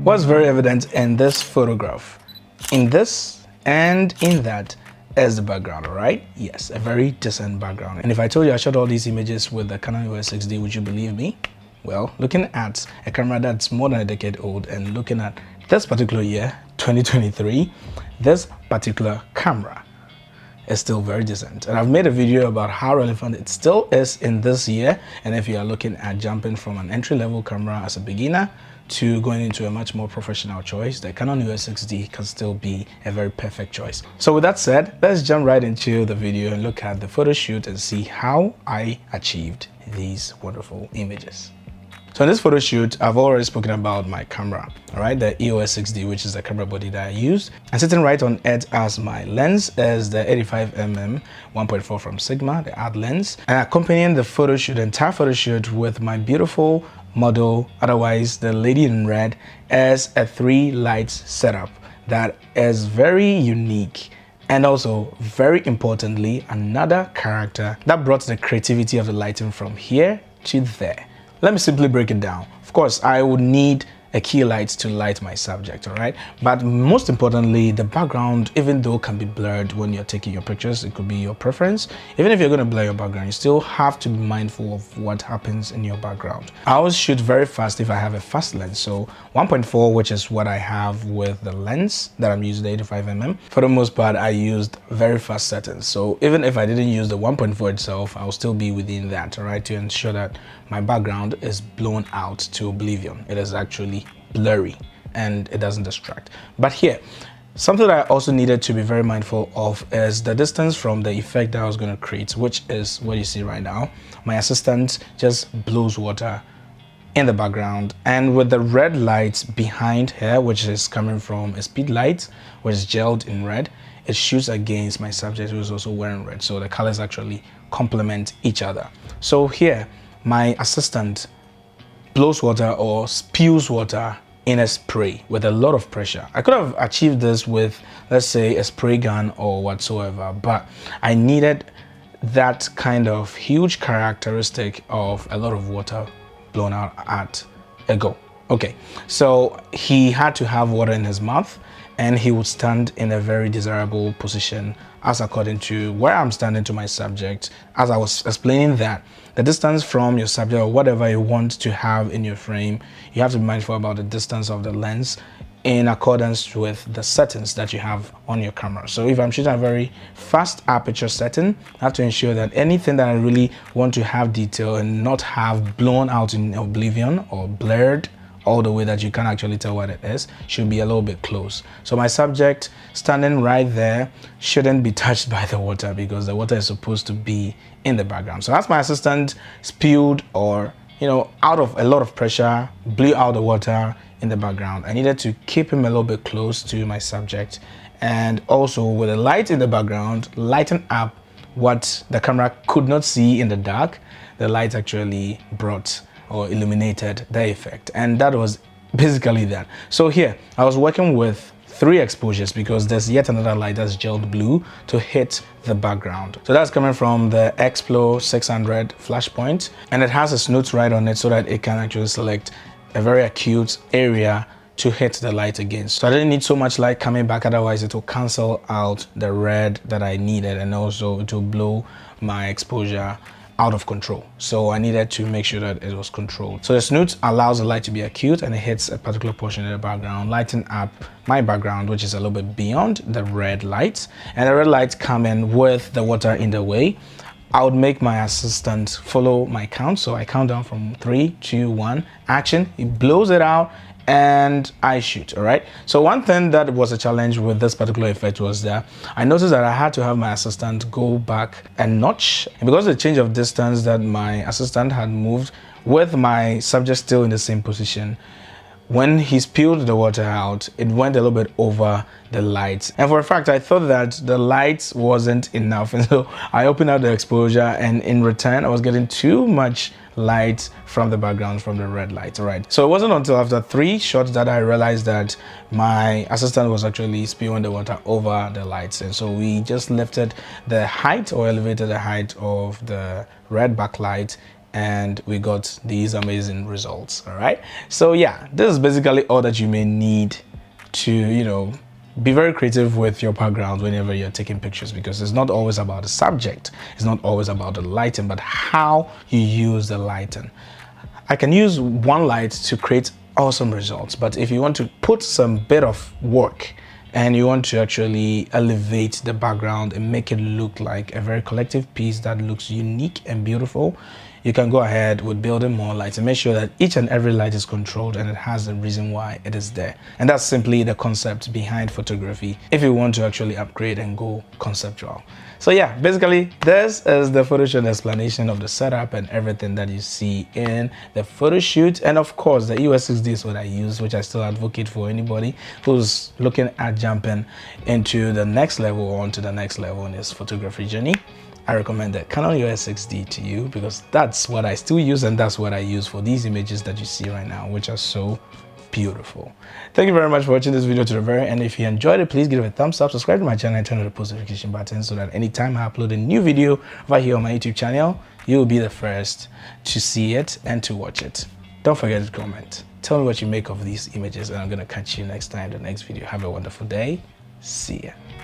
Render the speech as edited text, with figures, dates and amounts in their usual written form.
What's very evident in this photograph, in this and in that, is the background, all right? Yes, a very decent background. And if I told you I shot all these images with the Canon EOS 6D, would you believe me? Well, looking at a camera that's more than a decade old and looking at this particular year, 2023, this particular camera is still very decent. And I've made a video about how relevant it still is in this year. And if you are looking at jumping from an entry-level camera as a beginner to going into a much more professional choice, the Canon EOS 6D can still be a very perfect choice. So with that said, let's jump right into the video and look at the photo shoot and see how I achieved these wonderful images. So in this photo shoot, I've already spoken about my camera, all right, the EOS 6D, which is the camera body that I used. And sitting right on it as my lens is the 85mm 1.4 from Sigma, the ad lens. And accompanying the photo shoot, the entire photo shoot, with my beautiful model, otherwise the lady in red, is a 3 lights setup that is very unique. And also, very importantly, another character that brought the creativity of the lighting from here to there. Let me simply break it down. Of course, I would need a key light to light my subject, all right? But most importantly, the background, even though can be blurred when you're taking your pictures, it could be your preference. Even if you're going to blur your background, you still have to be mindful of what happens in your background. I always shoot very fast if I have a fast lens. So 1.4, which is what I have with the lens that I'm using, the 85mm. For the most part, I used very fast settings. So even if I didn't use the 1.4 itself, I'll still be within that, all right, to ensure that my background is blown out to oblivion. It is actually blurry and it doesn't distract. But here, something that I also needed to be very mindful of is the distance from the effect that I was going to create, which is what you see right now. My assistant just blows water in the background, and with the red light behind her, which is coming from a speed light, which is gelled in red, it shoots against my subject, who is also wearing red. So the colors actually complement each other. So here, my assistant blows water or spews water in a spray with a lot of pressure. I could have achieved this with, let's say, a spray gun or whatsoever, but I needed that kind of huge characteristic of a lot of water blown out at a go. Okay, so he had to have water in his mouth, and he would stand in a very desirable position as according to where I'm standing to my subject. As I was explaining that, the distance from your subject or whatever you want to have in your frame, you have to be mindful about the distance of the lens in accordance with the settings that you have on your camera. So if I'm shooting a very fast aperture setting, I have to ensure that anything that I really want to have detail and not have blown out in oblivion or blurred all the way that you can't actually tell what it is, should be a little bit close. So my subject standing right there shouldn't be touched by the water, because the water is supposed to be in the background. So as my assistant spewed, or out of a lot of pressure, blew out the water in the background, I needed to keep him a little bit close to my subject, and also with the light in the background, lighten up what the camera could not see in the dark. The light actually brought or illuminated the effect, and that was basically that. So here I was working with 3 exposures, because there's yet another light that's gelled blue to hit the background. So that's coming from the Explo 600 flash point, and it has a snoot right on it so that it can actually select a very acute area to hit the light against. So I didn't need so much light coming back, otherwise it will cancel out the red that I needed, and also it will blow my exposure out of control. So I needed to make sure that it was controlled. So the snoot allows the light to be acute, and it hits a particular portion of the background, lighting up my background, which is a little bit beyond the red light. And the red light coming with the water in the way, I would make my assistant follow my count. So I count down from 3, 2, 1, action. He blows it out, and I shoot. All right, so one thing that was a challenge with this particular effect was that I noticed that I had to have my assistant go back a notch, and because of the change of distance that my assistant had moved with my subject still in the same position, when he spilled the water out, it went a little bit over the lights. And for a fact, I thought that the lights wasn't enough. And so I opened up the exposure, and in return, I was getting too much light from the background from the red light. All right, so it wasn't until after 3 shots that I realized that my assistant was actually spewing the water over the lights. And so we just lifted the height, or elevated the height of the red backlight and we got these amazing results. All right, so yeah, this is basically all that you may need to, you know, be very creative with your background whenever you're taking pictures, because it's not always about the subject, it's not always about the lighting, but how you use the lighting. I can use one light to create awesome results, but if you want to put some bit of work and you want to actually elevate the background and make it look like a very collective piece that looks unique and beautiful, you can go ahead with building more lights and make sure that each and every light is controlled and it has a reason why it is there. And that's simply the concept behind photography if you want to actually upgrade and go conceptual. So yeah, basically this is the PHOTOSHOOT explanation of the setup and everything that you see in the PHOTOSHOOT. And of course the EOS 6D is what I use, which I still advocate for anybody who's looking at jumping into the next level or onto the next level in his photography journey. I recommend the Canon EOS 6D to you because that's what I still use, and that's what I use for these images that you see right now, which are so beautiful. Thank you very much for watching this video to the very end. If you enjoyed it, please give it a thumbs up, subscribe to my channel, and turn on the post notification button so that anytime I upload a new video right here on my YouTube channel, you will be the first to see it and to watch it. Don't forget to comment. Tell me what you make of these images, and I'm going to catch you next time in the next video. Have a wonderful day. See ya.